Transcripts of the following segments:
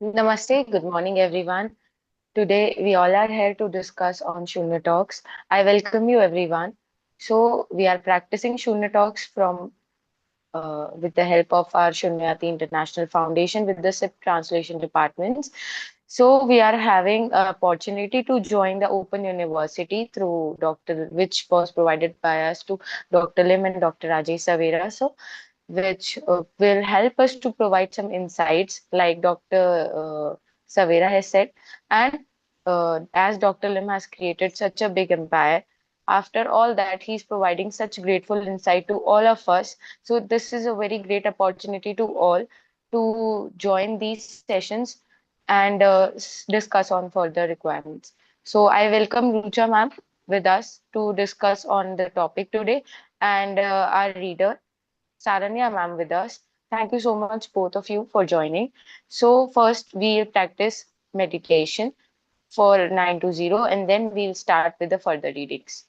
Namaste, good morning everyone. Today we all are here to discuss on Shunya Talks. I welcome you everyone. So we are practicing Shunya Talks from with the help of our Shunyati International Foundation with the SIP translation departments. So we are having an opportunity to join the Open University through Dr. which was provided by us to Dr. Lim and Dr. Rajesh Savera. So which will help us to provide some insights, like Dr. Savera has said. And as Dr. Lim has created such a big empire, after all that, he's providing such grateful insight to all of us. So, this is a very great opportunity to all to join these sessions and discuss on further requirements. So, I welcome Rucha ma'am with us to discuss on the topic today, and our reader Saranya ma'am with us. Thank you so much, both of you, for joining. So, first, we'll practice meditation for 9 to 0, and then we'll start with the further readings.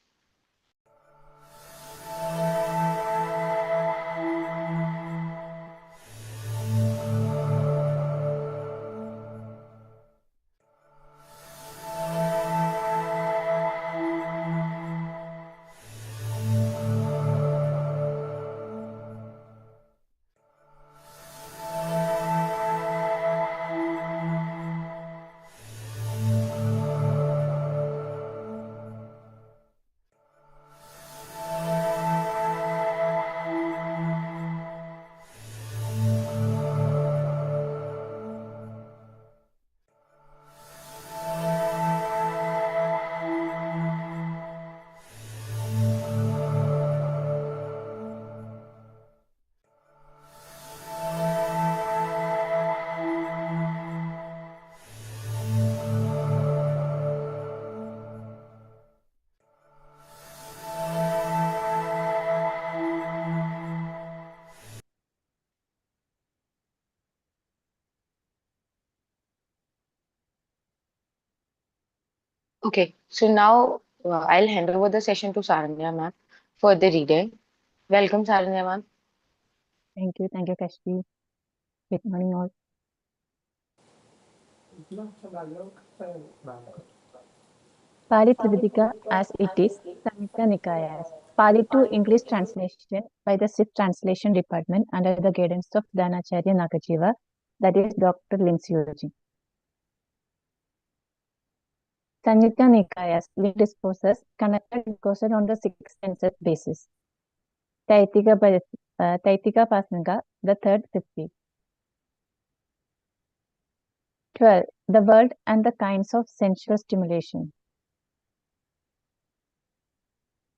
Okay, so now I'll hand over the session to Saranya ma'am for the reading. Welcome, Saranya ma'am. Thank you, Kashti. Good morning, all. Pāli Tipiṭaka as it is, Sanyuta Nikaaya. Pāli to English translation by the SIP Translation Department under the guidance of Dhanacharya Nagajiva, that is Dr. Lim Syoji. Sanyuta Nikaya's link discourses connected discourses on the six senses basis. Taitika Pasanga, the third 50. 12. The world and the kinds of sensual stimulation.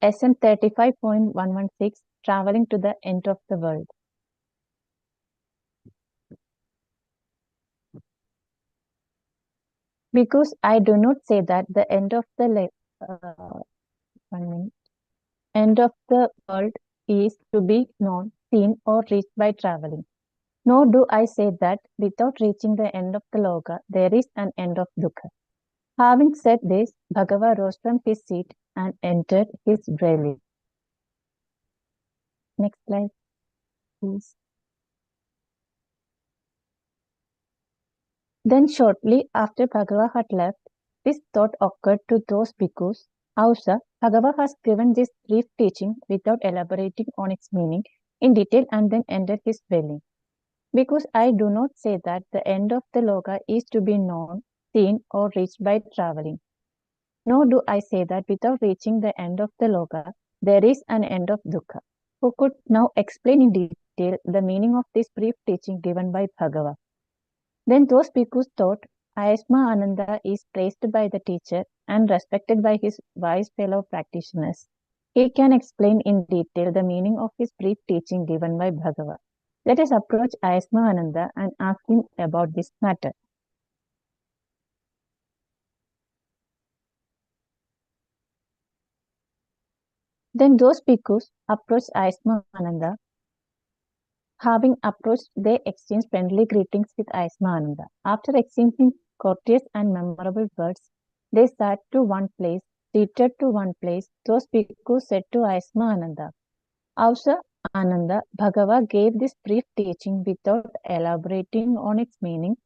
SN 35.116, traveling to the end of the world. Because I do not say that the end of the end of the world is to be known, seen, or reached by traveling. Nor do I say that without reaching the end of the loka, there is an end of dukkha. Having said this, Bhagava rose from his seat and entered his dwelling. Next slide, please. Then shortly after Bhagava had left, this thought occurred to those bhikkhus. Hausa, Bhagava has given this brief teaching without elaborating on its meaning in detail and then entered his dwelling. Because I do not say that the end of the loka is to be known, seen, or reached by traveling. Nor do I say that without reaching the end of the loka, there is an end of dukkha. Who could now explain in detail the meaning of this brief teaching given by Bhagava? Then those bhikkhus thought, Ayasma Ananda is praised by the teacher and respected by his wise fellow practitioners. He can explain in detail the meaning of his brief teaching given by Bhagava. Let us approach Ayasma Ananda and ask him about this matter. Then those bhikkhus approached Ayasma Ananda. Having approached, they exchanged friendly greetings with Ayasma Ananda. After exchanging courteous and memorable words, they sat to one place, seated to one place. Those bhikkhus said to Ayasma Ananda, Ausa Ananda, Bhagava gave this brief teaching without elaborating on its meaning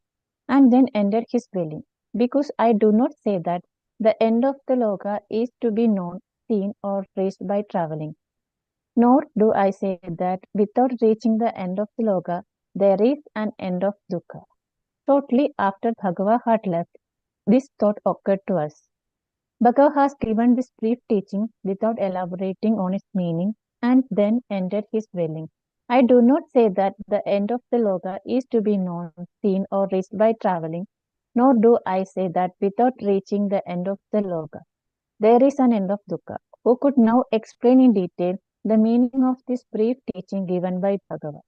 and then entered his dwelling. Because I do not say that the end of the loka is to be known, seen, or reached by traveling. Nor do I say that without reaching the end of the loka, there is an end of dukkha. Shortly after Bhagava had left, this thought occurred to us. Bhagava has given this brief teaching without elaborating on its meaning and then entered his dwelling. I do not say that the end of the loka is to be known, seen, or reached by traveling, nor do I say that without reaching the end of the loka, there is an end of dukkha. Who could now explain in detail the meaning of this brief teaching given by Bhagava?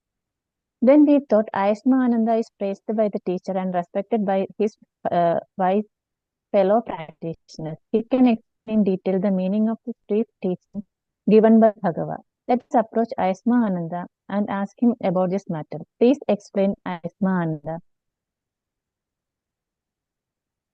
Then we thought Ayasma Ananda is praised by the teacher and respected by his wise fellow practitioners. He can explain in detail the meaning of this brief teaching given by Bhagava. Let us approach Ayasma Ananda and ask him about this matter. Please explain, Ayasma Ananda.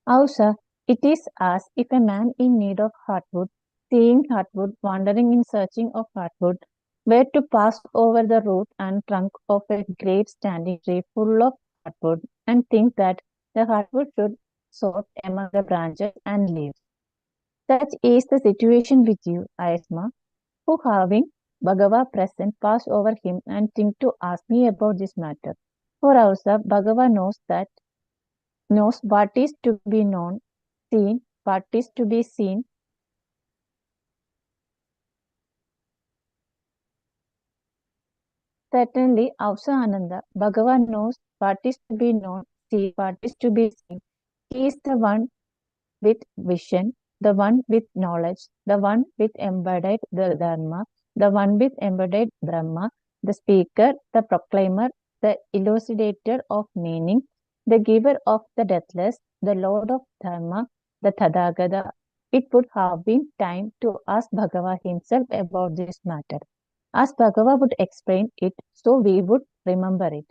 Also, it is as if a man in need of hardwood, seeing hardwood, wandering in searching of hardwood, were to pass over the root and trunk of a great standing tree full of hardwood and think that the hardwood should sort among the branches and leaves. Such is the situation with you, Ayasma, who having Bhagava present pass over him and think to ask me about this matter. For also Bhagava knows what is to be known, seen, what is to be seen. Certainly, also Ananda, Bhagava knows what is to be known, see what is to be seen. He is the one with vision, the one with knowledge, the one with embodied the Dharma, the one with embodied Brahma, the speaker, the proclaimer, the elucidator of meaning, the giver of the deathless, the Lord of Dharma, the Tathagata. It would have been time to ask Bhagava himself about this matter. As Bhagava would explain it, so we would remember it.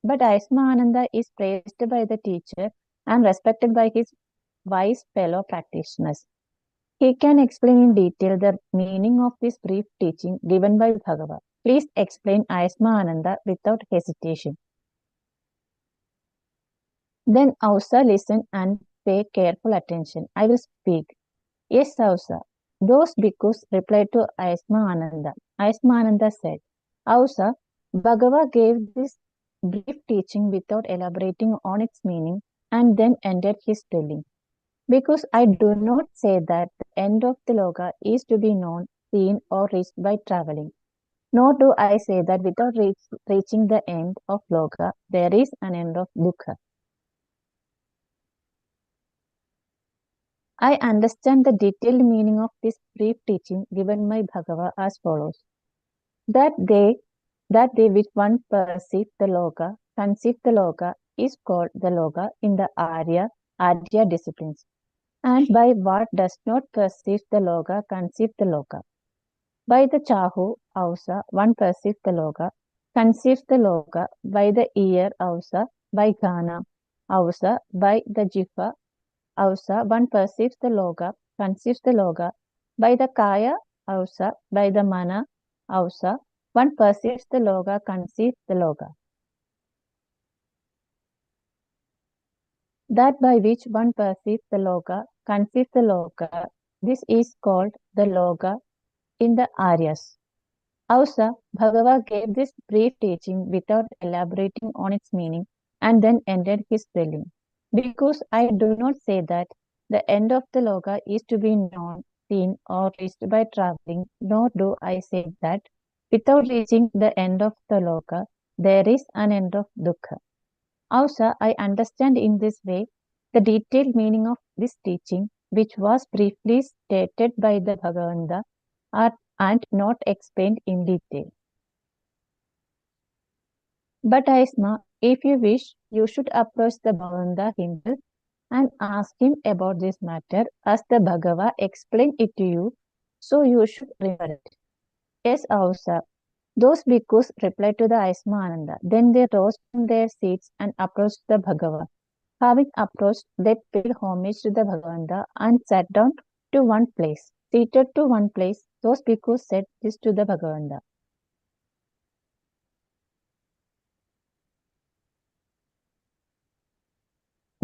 But Aisma Ananda is praised by the teacher and respected by his wise fellow practitioners. He can explain in detail the meaning of this brief teaching given by Bhagava. Please explain Aisma Ananda without hesitation. Then Ausa listen and pay careful attention. I will speak. Yes, Ausa. Those bhikkhus replied to Aisma Ananda. Aisma Ananda said, Ausa, Bhagava gave this brief teaching without elaborating on its meaning and then ended his telling. Because I do not say that the end of the loka is to be known, seen, or reached by traveling. Nor do I say that without reaching the end of loka, there is an end of dukkha. I understand the detailed meaning of this brief teaching given by Bhagava as follows. That they which one perceive the loka, conceive the loka, is called the loka in the Arya disciplines. And by what does not perceive the loka, conceive the loka. By the chahu, ausa, one perceives the loka, conceives the loka, by the ear, ausa, by ghana, ausa, by the jiva, ausa, one perceives the loka, conceives the loka, by the kaya, ausa, by the mana, ausa, one perceives the loka, conceives the loka. That by which one perceives the loka, conceives the loka, this is called the loka in the Aryas. Also, Bhagava gave this brief teaching without elaborating on its meaning and then ended his telling. Because I do not say that the end of the loka is to be known, seen, or reached by traveling, nor do I say that without reaching the end of the loka, there is an end of dukkha. Also, I understand in this way the detailed meaning of this teaching, which was briefly stated by the Bhagavanda and not explained in detail. But Aisma, if you wish, you should approach the Bhagavanda himself and ask him about this matter as the Bhagava explained it to you, so you should remember it. Yes, Ausa. Those bhikkhus replied to the Aisma Ananda. Then they rose from their seats and approached the Bhagava. Having approached, they paid homage to the Bhagavanda and sat down to one place. Seated to one place, those bhikkhus said this to the Bhagavanda.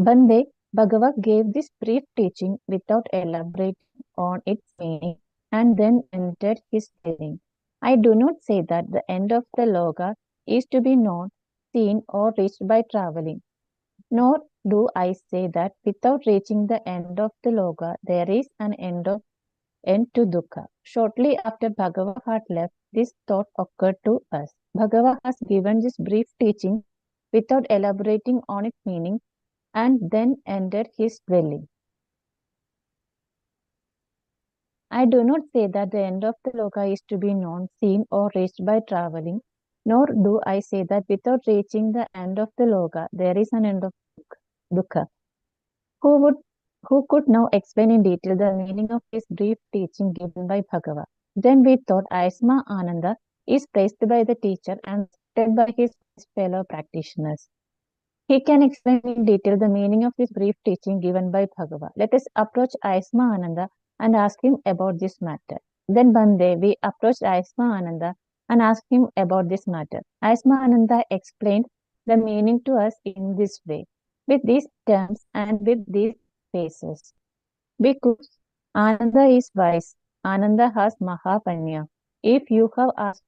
Bande Bhagavat gave this brief teaching without elaborating on its meaning and then entered his dwelling. I do not say that the end of the Loka is to be known, seen, or reached by traveling, nor do I say that without reaching the end of the Loka there is an end to dukkha. Shortly after Bhagava had left, this thought occurred to us. Bhagava has given this brief teaching without elaborating on its meaning and then entered his dwelling. I do not say that the end of the loka is to be known, seen, or reached by traveling, nor do I say that without reaching the end of the loka there is an end of dukkha. Who would who could now explain in detail the meaning of this brief teaching given by Bhagava? Then we thought Ayasma Ananda is praised by the teacher and respected by his fellow practitioners. He can explain in detail the meaning of this brief teaching given by Bhagava. Let us approach Ayasma Ananda and ask him about this matter. Then one day we approached Ayasma Ananda and asked him about this matter. Ayasma Ananda explained the meaning to us in this way, with these terms and with these faces. Because Ananda is wise, Ananda has Mahapanya. If you have asked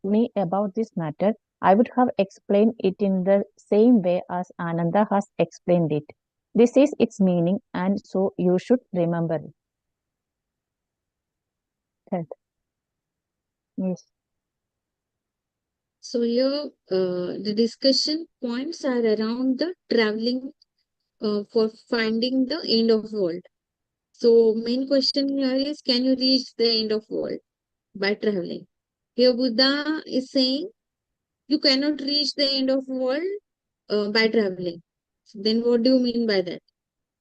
me about this matter, I would have explained it in the same way as Ananda has explained it. This is its meaning, and so you should remember it. Third. Yes. So here, the discussion points are around the traveling for finding the end of world. So main question here is, can you reach the end of world by traveling? Here Buddha is saying you cannot reach the end of world by traveling. So then what do you mean by that?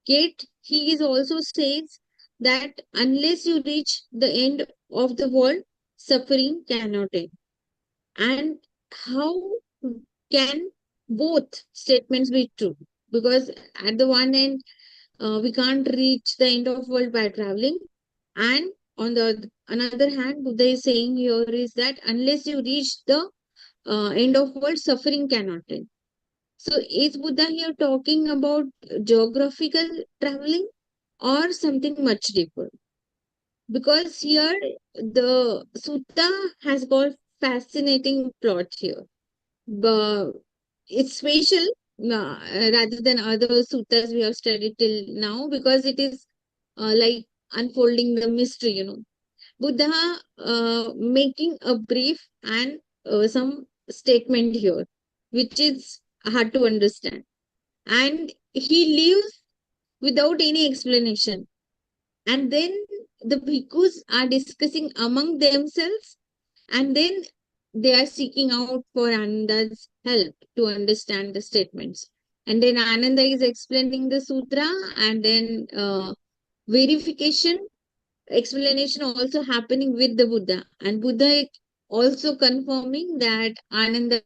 Yet he is also says that unless you reach the end of the world, suffering cannot end. And how can both statements be true? Because at the one end, we can't reach the end of world by traveling, and on the another hand, Buddha is saying here is that unless you reach the end of world, suffering cannot end. So is Buddha here talking about geographical traveling or something much deeper? Because here the sutta has got fascinating plot here. But it's special rather than other suttas we have studied till now, because it is like unfolding the mystery, Buddha making a brief and some statement here, which is hard to understand. And he leaves without any explanation. And then the bhikkhus are discussing among themselves, and then they are seeking out for Ananda's help to understand the statements. And then Ananda is explaining the sutra, and then verification, explanation also happening with the Buddha. And Buddha also confirming that Ananda's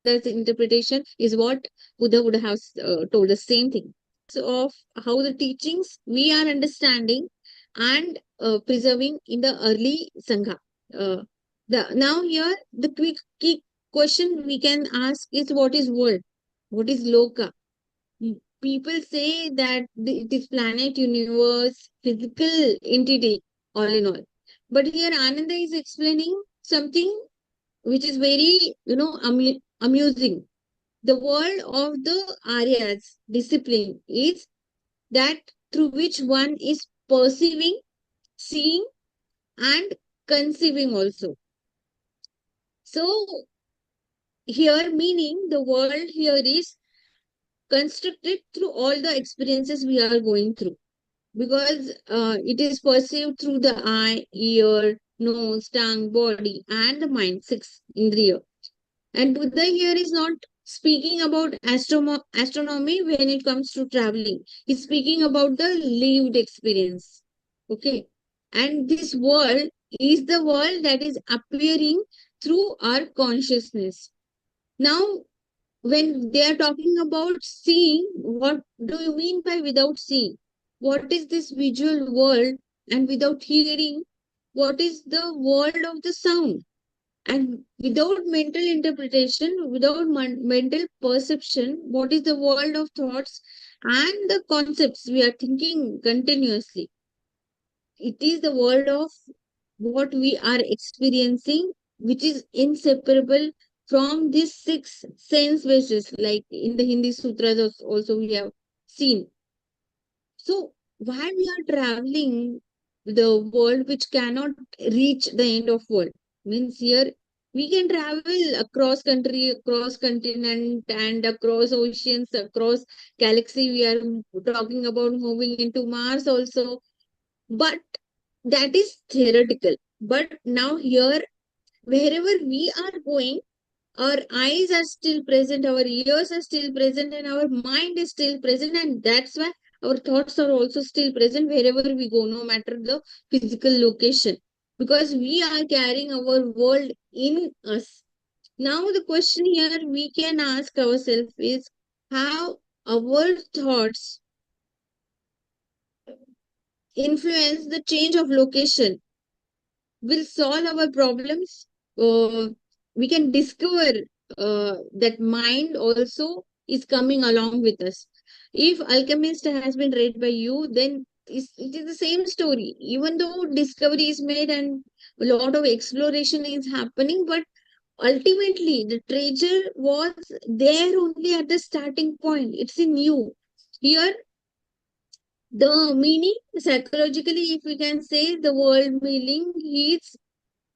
interpretation is what Buddha would have told the same thing. So of how the teachings we are understanding and preserving in the early Sangha. Uh, now here, the quick key question we can ask is, what is world? What is Loka? People say that it is planet, universe, physical entity, all in all. But here Ananda is explaining something which is very, amusing. The world of the Aryas discipline is that through which one is perceiving, seeing, and conceiving also. So here, meaning the world here is constructed through all the experiences we are going through, because it is perceived through the eye, ear, nose, tongue, body, and the mind, six indriya. And Buddha here is not speaking about astronomy when it comes to traveling. He's speaking about the lived experience. Okay. And this world is the world that is appearing through our consciousness. Now, when they are talking about seeing, what do you mean by without seeing? What is this visual world? And without hearing, what is the world of the sound? And without mental interpretation, without mental perception, what is the world of thoughts and the concepts we are thinking continuously? It is the world of what we are experiencing, which is inseparable from these six sense bases, like in the Hindi sutras also we have seen. So while we are traveling the world which cannot reach the end of world, means here we can travel across country, across continent, and across oceans, across galaxy. We are talking about moving into Mars also, but that is theoretical. But now here, wherever we are going, our eyes are still present, our ears are still present, and our mind is still present, and that's why our thoughts are also still present wherever we go, no matter the physical location, because we are carrying our world in us. Now the question here we can ask ourselves is how our thoughts influence the change of location will solve our problems. Uh, we can discover that mind also is coming along with us. If Alchemist has been read by you, then it is the same story. Even though discovery is made and a lot of exploration is happening, but ultimately the treasure was there only at the starting point. It's in you. Here, the meaning psychologically, if we can say the word meaning, is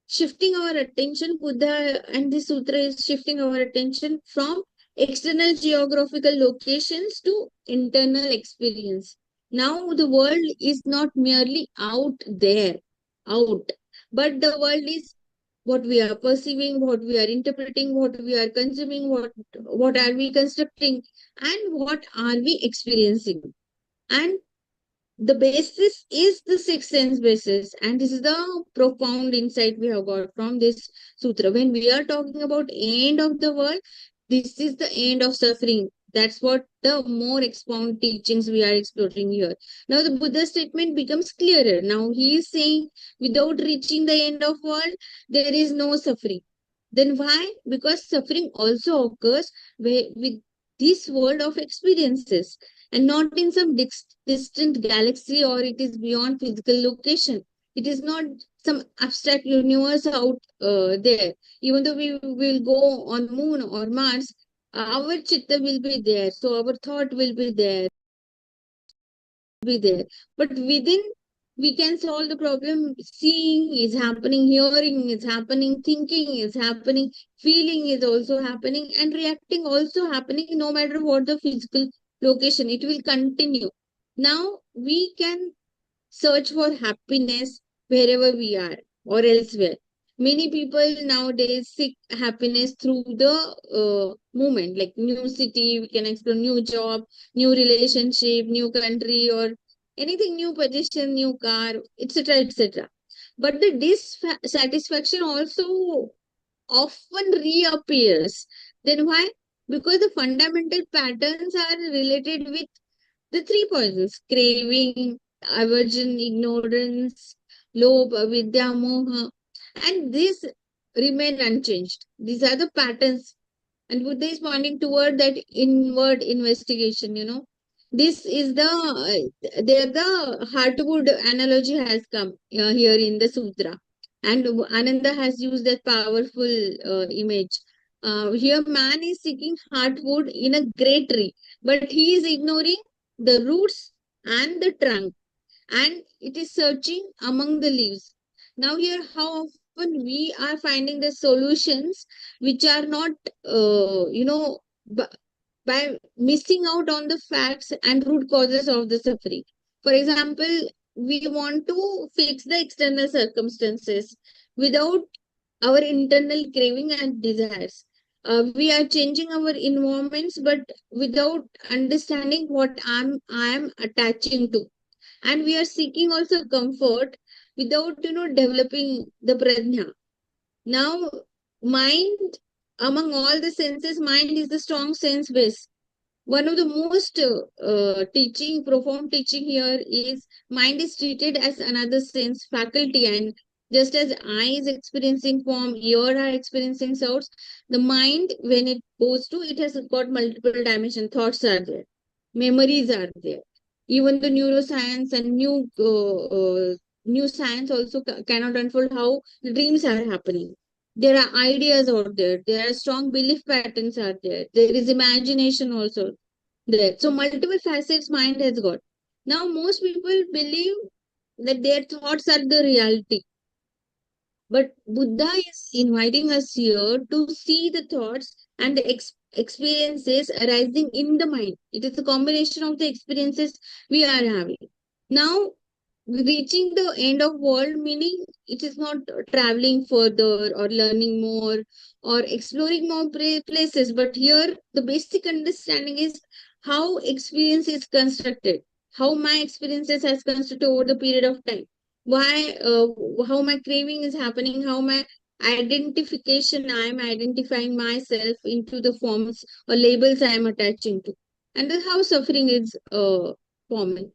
shifting our attention. Buddha and the sutra is shifting our attention from external geographical locations to internal experience. Now the world is not merely out there, out, but the world is what we are perceiving, what we are interpreting, what we are consuming, what are we constructing, and what are we experiencing. And the basis is the sixth sense basis, and this is the profound insight we have got from this sutra. When we are talking about end of the world, this is the end of suffering. That's what the more expound teachings we are exploring here. Now the Buddha statement becomes clearer. Now he is saying without reaching the end of world there is no suffering. Then why? Because suffering also occurs with this world of experiences, and not in some distant galaxy, or it is beyond physical location. It is not some abstract universe out there. Even though we will go on moon or Mars, our chitta will be there. So our thought will be there. But within, we can solve the problem. Seeing is happening, hearing is happening, thinking is happening, feeling is also happening, and reacting also happening, no matter what the physical location. It will continue. Now we can search for happiness wherever we are or elsewhere. Many people nowadays seek happiness through the movement, like new city, we can explore new job, new relationship, new country, or anything, new position, new car, etc., etc. But the dissatisfaction also often reappears. Then why? Because the fundamental patterns are related with the three poisons: craving, aversion, ignorance, lobha, vidya, moha, and these remain unchanged. These are the patterns, and Buddha is pointing toward that inward investigation. This is there the heartwood analogy has come here in the sutra, and Ananda has used that powerful image. Here, man is seeking heartwood in a great tree, but he is ignoring the roots and the trunk, and it is searching among the leaves. Now, here, how often we are finding the solutions which are not, by missing out on the facts and root causes of the suffering. For example, we want to fix the external circumstances without our internal craving and desires. We are changing our environments, but without understanding what I am attaching to, and we are seeking also comfort without developing the prajna. Now, mind, among all the senses, mind is the strong sense base. One of the most profound teaching here is mind is treated as another sense faculty, and Just as eye is experiencing form, ear are experiencing sounds, the mind, when it goes to, it has got multiple dimensions. Thoughts are there, memories are there. Even the neuroscience and new science also cannot unfold how the dreams are happening. There are ideas out there. There are strong belief patterns are there. There is imagination also there. So multiple facets mind has got. Now most people believe that their thoughts are the reality, but Buddha is inviting us here to see the thoughts and the experiences arising in the mind. It is a combination of the experiences we are having. Now, reaching the end of world, meaning it is not traveling further or learning more or exploring more places, but here the basic understanding is how experience is constructed, how my experiences has constructed over the period of time, why how my craving is happening, how my identification, I am identifying myself into the forms or labels I am attaching to, and how suffering is forming.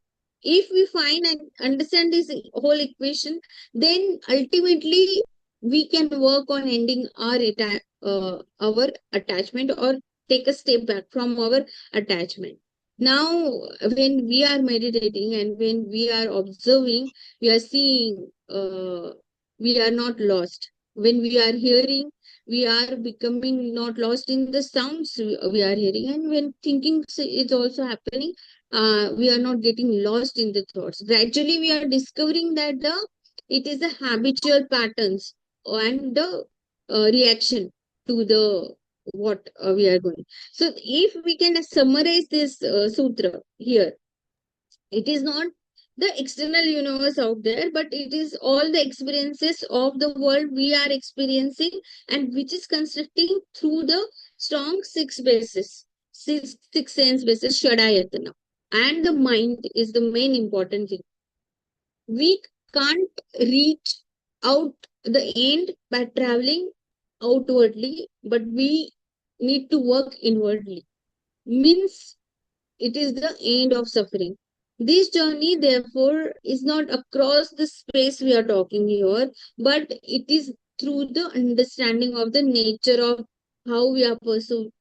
If we find and understand this whole equation, then ultimately we can work on ending our attachment, or take a step back from our attachment. Now when we are meditating and when we are observing, we are seeing, we are not lost. When we are hearing, we are becoming not lost in the sounds we are hearing. And when thinking is also happening, we are not getting lost in the thoughts. Gradually we are discovering that it is the habitual patterns and the reaction to the what we are going. So if we can summarize this sutra here, it is not the external universe out there, but it is all the experiences of the world we are experiencing, and which is constructing through the strong six bases, six sense bases, Shadayatana. And the mind is the main important thing. We can't reach out the end by traveling outwardly, but we need to work inwardly. Means it is the end of suffering. This journey, therefore, is not across the space we are talking here, but it is through the understanding of the nature of how we are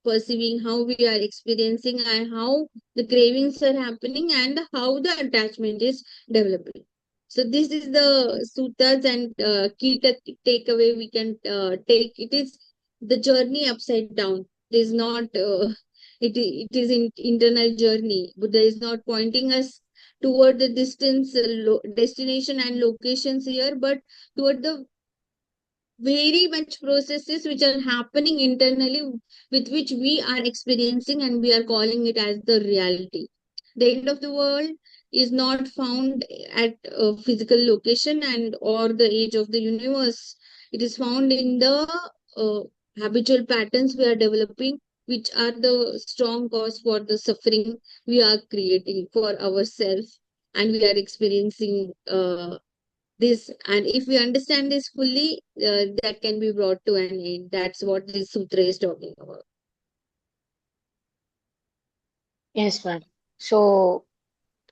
perceiving, how we are experiencing, and how the cravings are happening, and how the attachment is developing. So this is the suttas and key takeaway we can take. It is the journey upside down. It is not it is in internal journey. Buddha is not pointing us toward the distance, destination and locations here, but toward the very much processes which are happening internally, with which we are experiencing, and we are calling it as the reality. The end of the world is not found at a physical location and or the age of the universe. It is found in the uh, habitual patterns we are developing, which are the strong cause for the suffering we are creating for ourselves, and we are experiencing this. And if we understand this fully, that can be brought to an end. That's what this sutra is talking about. Yes, ma'am. So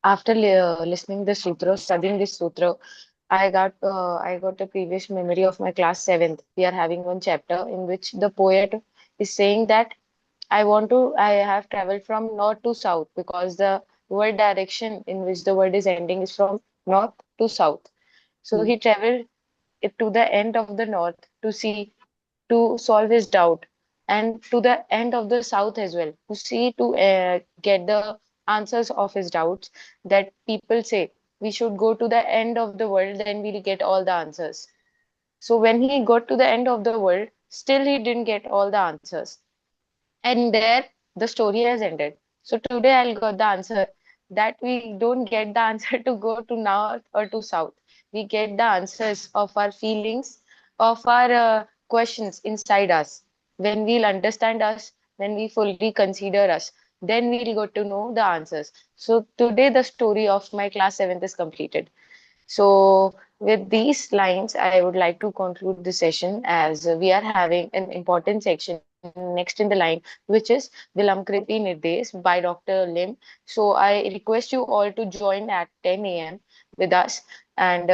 after listening the sutra, studying this sutra, I got a previous memory of my class seventh. We are having one chapter in which the poet is saying that I have traveled from north to south because the word direction in which the word is ending is from north to south. So Hmm. he traveled it to the end of the north to see, to solve his doubt, and to the end of the south as well to see, to get the answers of his doubts, that people say we should go to the end of the world, then we'll get all the answers. So when he got to the end of the world, still he didn't get all the answers, and there the story has ended. So today I'll got the answer that we don't get the answer to go to north or to south. We get the answers of our feelings, of our questions inside us. When we'll understand us, when we fully consider us, then we'll got to know the answers. So today the story of my class 7th is completed. So, with these lines, I would like to conclude the session, as we are having an important section next in the line, which is Vilamkriti Nirdesh by Dr. Lim. So, I request you all to join at 10 a.m. with us, and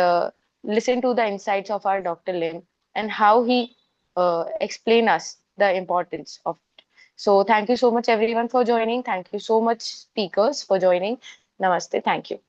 listen to the insights of our Dr. Lim and how he explain us the importance of it. So thank you so much everyone for joining. Thank you so much speakers for joining. Namaste. Thank you.